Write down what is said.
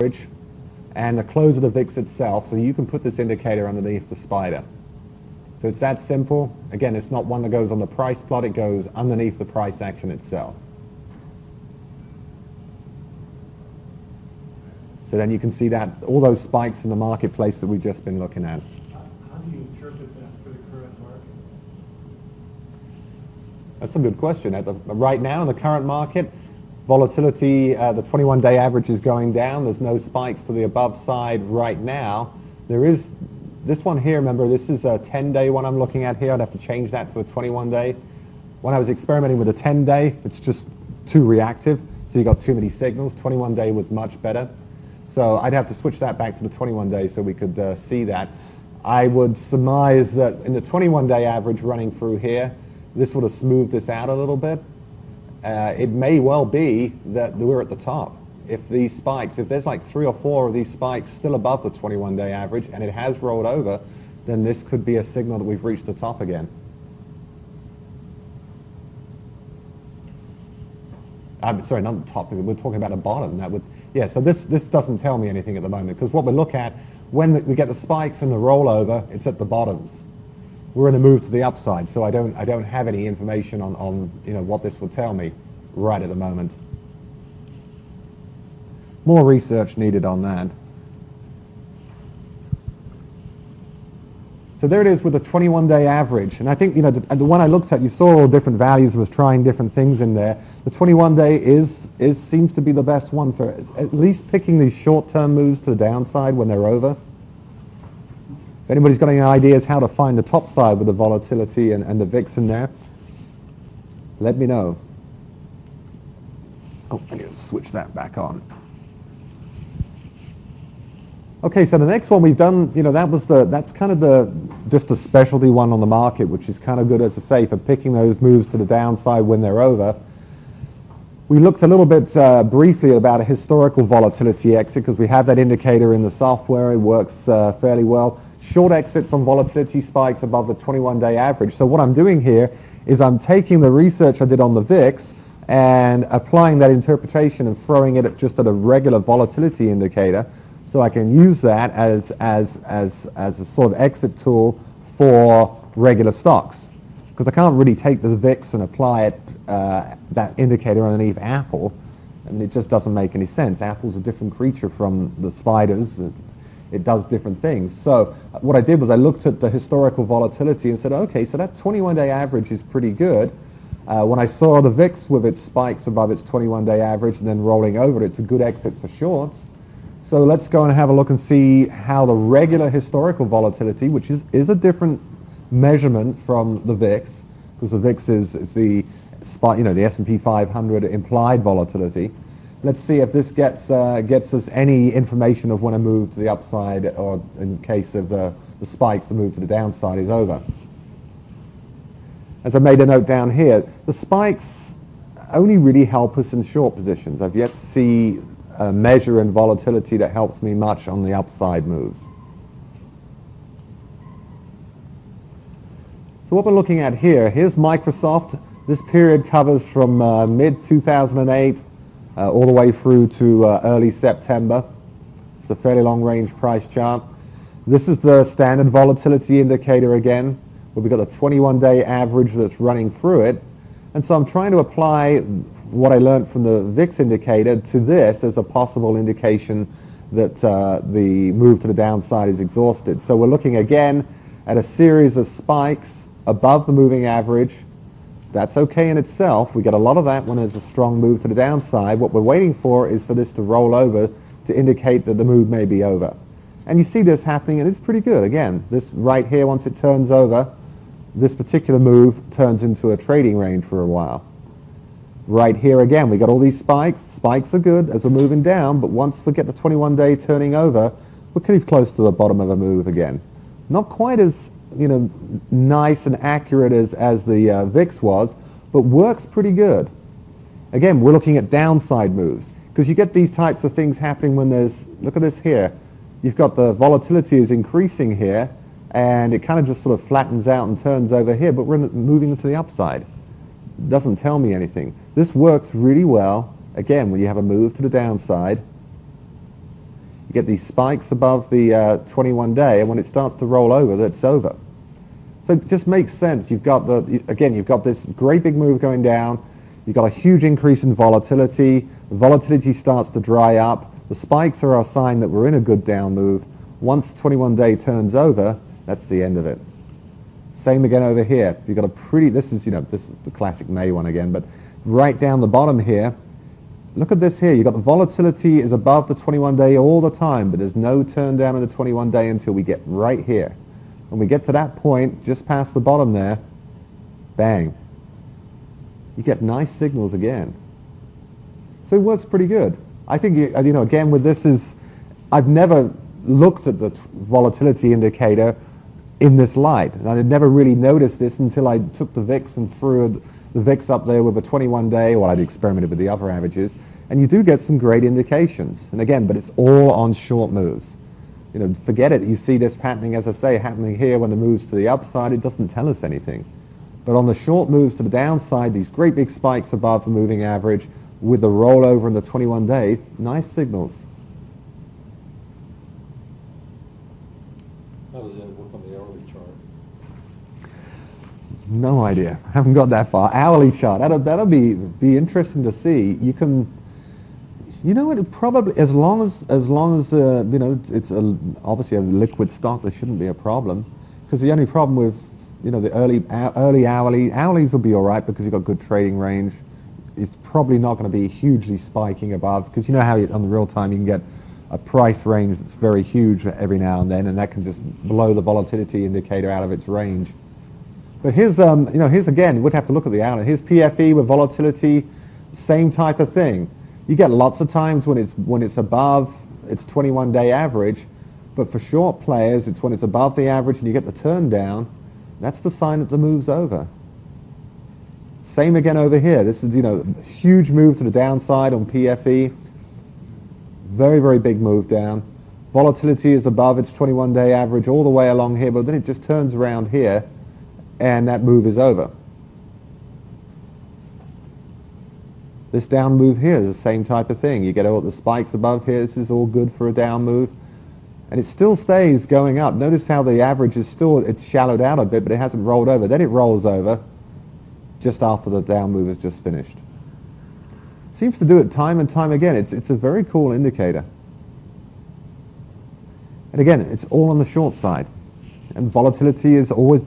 average and the close of the VIX itself, so you can put this indicator underneath the spider. So it's that simple. Again, it's not one that goes on the price plot, it goes underneath the price action itself. So then you can see that all those spikes in the marketplace that we've just been looking at. How do you interpret that for the current market? That's a good question. Right now in the current market, volatility, the 21-day average is going down. There's no spikes to the above side right now. There is this one here, remember, this is a 10-day one I'm looking at here. I'd have to change that to a 21-day. When I was experimenting with a 10-day, it's just too reactive, so you got too many signals. 21-day was much better. So I'd have to switch that back to the 21-day so we could see that. I would surmise that in the 21-day average running through here, this would have smoothed this out a little bit. It may well be that we're at the top. If these spikes, if there's like 3 or 4 of these spikes still above the 21-day average and it has rolled over, then this could be a signal that we've reached the top again. I'm sorry, not the top, we're talking about a bottom. That would, yeah, so this doesn't tell me anything at the moment, because what we look at, when we get the spikes and the rollover, it's at the bottoms. We're in a move to the upside, so I don't have any information on what this would tell me right at the moment. More research needed on that. So there it is with the 21-day average, and I think the one I looked at, you saw all different values, was trying different things in there. The 21-day seems to be the best one for at least picking these short-term moves to the downside when they're over. If anybody's got any ideas how to find the top side with the volatility and the VIX in there, let me know. Oh, I need to switch that back on. Okay, so the next one we've done, that's kind of just a specialty one on the market, which is kind of good, as I say, for picking those moves to the downside when they're over. We looked a little bit briefly about a historical volatility exit, because we have that indicator in the software. It works fairly well. Short exits on volatility spikes above the 21-day average. So what I'm doing here is I'm taking the research I did on the VIX and applying that interpretation and throwing it just at a regular volatility indicator, so I can use that as a sort of exit tool for regular stocks. Because I can't really take the VIX and apply it, that indicator underneath Apple, and it just doesn't make any sense. Apple's a different creature from the spiders. It does different things. So what I did was I looked at the historical volatility and said, okay, so that 21-day average is pretty good. When I saw the VIX with its spikes above its 21-day average and then rolling over, it's a good exit for shorts. So let's go and have a look and see how the regular historical volatility, which is a different measurement from the VIX, because the VIX is the the S&P 500 implied volatility. Let's see if this gets us any information of when a move to the upside, or in case of the spikes, the move to the downside is over. As I made a note down here, the spikes only really help us in short positions. I've yet to see a measure in volatility that helps me much on the upside moves. So what we're looking at here, here's Microsoft. This period covers from mid-2008 all the way through to early September. It's a fairly long-range price chart. This is the standard volatility indicator again, where we've got the 21-day average that's running through it. And so I'm trying to apply what I learned from the VIX indicator to this as a possible indication that the move to the downside is exhausted. So we're looking again at a series of spikes above the moving average. That's okay in itself. We get a lot of that when there's a strong move to the downside. What we're waiting for is for this to roll over to indicate that the move may be over. And you see this happening, and it's pretty good. Again, this right here, once it turns over, this particular move turns into a trading range for a while. Right here again, we got all these spikes. Spikes are good as we're moving down, but once we get the 21-day turning over, we're pretty close to the bottom of a move again. Not quite as nice and accurate as the VIX was, but works pretty good. Again, we're looking at downside moves, because you get these types of things happening when there's, look at this here, you've got the volatility is increasing here, and it kind of just sort of flattens out and turns over here, but we're moving to the upside. It doesn't tell me anything. This works really well, again, when you have a move to the downside. You get these spikes above the 21-day, and when it starts to roll over, that's over. So it just makes sense. You've got you've got this great big move going down. You've got a huge increase in volatility. The volatility starts to dry up. The spikes are our sign that we're in a good down move. Once 21-day turns over, that's the end of it. Same again over here. You've got a pretty, this is the classic May one again, but right down the bottom here, look at this here. You've got the volatility is above the 21-day all the time, but there's no turn down in the 21-day until we get right here. When we get to that point, just past the bottom there, bang. You get nice signals again. So it works pretty good. I think, again, with this I've never looked at the volatility indicator in this light. And I had never really noticed this until I took the VIX and threw the VIX up there with a 21-day, well, I'd experimented with the other averages, and you do get some great indications. And again, but it's all on short moves. Forget it. You see this happening, as I say, happening here when the moves to the upside. It doesn't tell us anything. But on the short moves to the downside, these great big spikes above the moving average with the rollover in the 21-day, nice signals. How does that work on the hourly chart? No idea. Haven't got that far. Hourly chart. That'll be interesting to see. You can. It probably, as long as it's obviously a liquid stock, there shouldn't be a problem. Because the only problem with the early hourlies will be all right because you've got good trading range. It's probably not going to be hugely spiking above, because you know how on the real time you can get a price range that's very huge every now and then, and that can just blow the volatility indicator out of its range. But here's here's again, we'd have to look at the hourly. Here's PFE with volatility, same type of thing. You get lots of times when it's above its 21-day average, but for short players, it's when it's above the average and you get the turn down. That's the sign that the move's over. Same again over here. This is huge move to the downside on PFE. Very, very big move down. Volatility is above its 21-day average all the way along here, but then it just turns around here, and that move is over. This down move here is the same type of thing. You get all the spikes above here. This is all good for a down move. And it still stays going up. Notice how the average is it's shallowed out a bit, but it hasn't rolled over. Then it rolls over just after the down move is just finished. Seems to do it time and time again. It's a very cool indicator. And again, it's all on the short side. And volatility is always